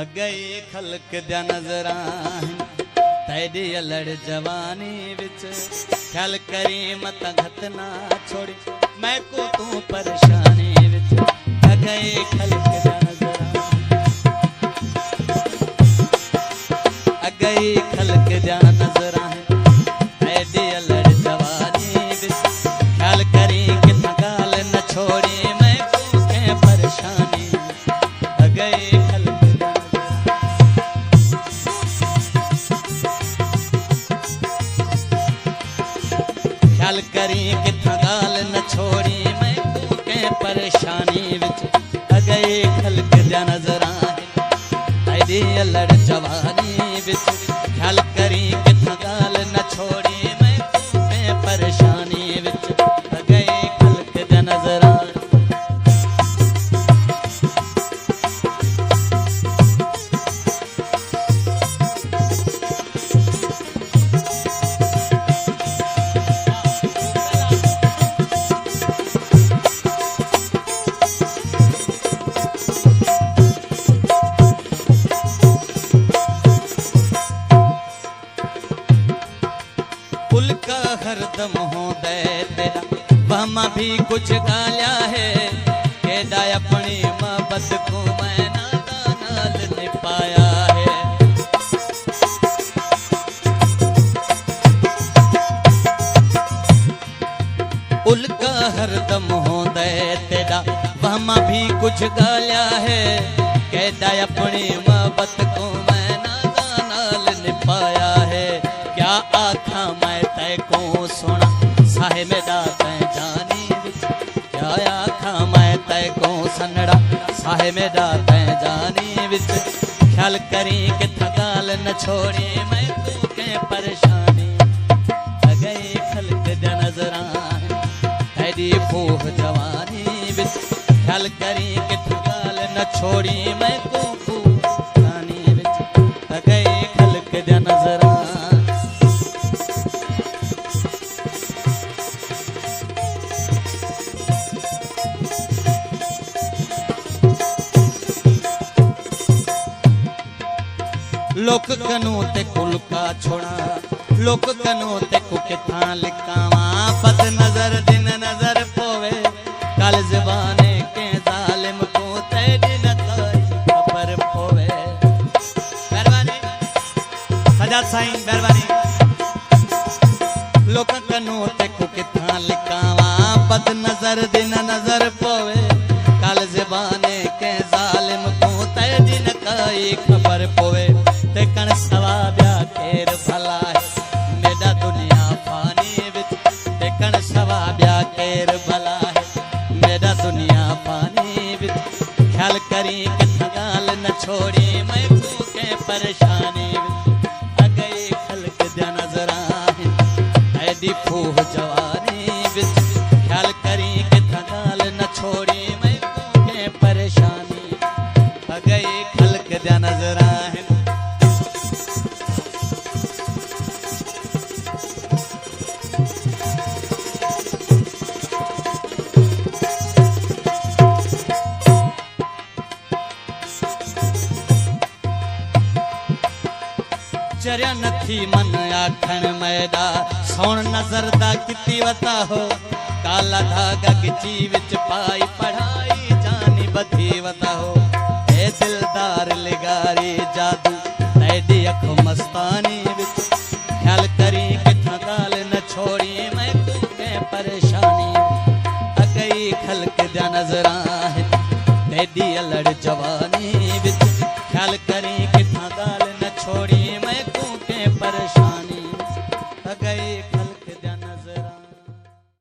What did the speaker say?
अगई खलक द्या नजरा तेरी अलड़ जवानी विच ख्याल करी मत घत ना छोड़ी मैं को तू परेशानी विच अगई खलक द्या नजरा अगई खलक द्या नजरा तेरी अलड़ जवानी विच ख्याल करी कितना गाल न छोड़ी मैं को के परेशानी अगई ख्याल करी कितना गाल न छोड़ी मैं को के परेशानी विच अगई खलक द्या नजरा तेरी अलड़ जवानी विच ख्याल करी कितना गाल न छोड़ी मैं को के परेशानी विच अगई खलक द्या नजरा उल्का हरदम हो दे तेरा वहमा भी कुछ गालिया है केदा अपनी मोहब्बत को मैं नाल नहीं पाया है उल्का हरदम हो दे तेरा वहमा भी कुछ गालिया है केदा अपनी मोहब्बत को मैं नाल नहीं पाया है क्या आखा मैं तय को सुना साहे मेरा तय जानी विच क्या आखा मैं तय को सनड़ा साहे मेरा तय जानी विच ख्याल करी कितना गाल न छोड़ी मैं तू के परेशानी अगई खलक द्या नजरा तेरी फूह जवानी विच ख्याल करी कितना गाल न छोड़ी मैं को परेशानी विच अगई खलक द्या नजरा लोक कनो ते कुल का छोड़ा लोक कनो ते कुके थां लिकावा बद नजर दिन नजर पोवे कल जबाने के जालिम को तेरी न कोई खबर पोवे मेहरबानी सजाद साईं मेहरबानी लोक कनो ते कुके थां लिकावा बद नजर दिन नजर पोवे कल जबाने के जालिम को तेरी न कोई खबर पोवे तेकन सवाब्या केर भला है मेरा दुनिया पानी विच तेकन सवाब्या केर भला है मेरा दुनिया पानी विच ख्याल करी कितना गाल न छोड़ी मैं को के परेशानी विच अगई खलक द्या नजरा ऐडी फूह जवानी विच ख्याल करी कितना गाल न छोड़ी मैं को के परेशानी अगई खलक द्या नजरा चरिया नथी मन आखण मैदा सोण नजर दा किती वता हो काला धागा गिची विच पाई पढ़ाई जानी बधी वता हो ए दिलदार लिगारी जादू तेरी अख मस्तानी विच ख्याल करी कितना गाल न छोड़ी मैं तू के परेशानी अगई खलक द्या नजरा तेरी अलड़ जवानी विच ख्याल करी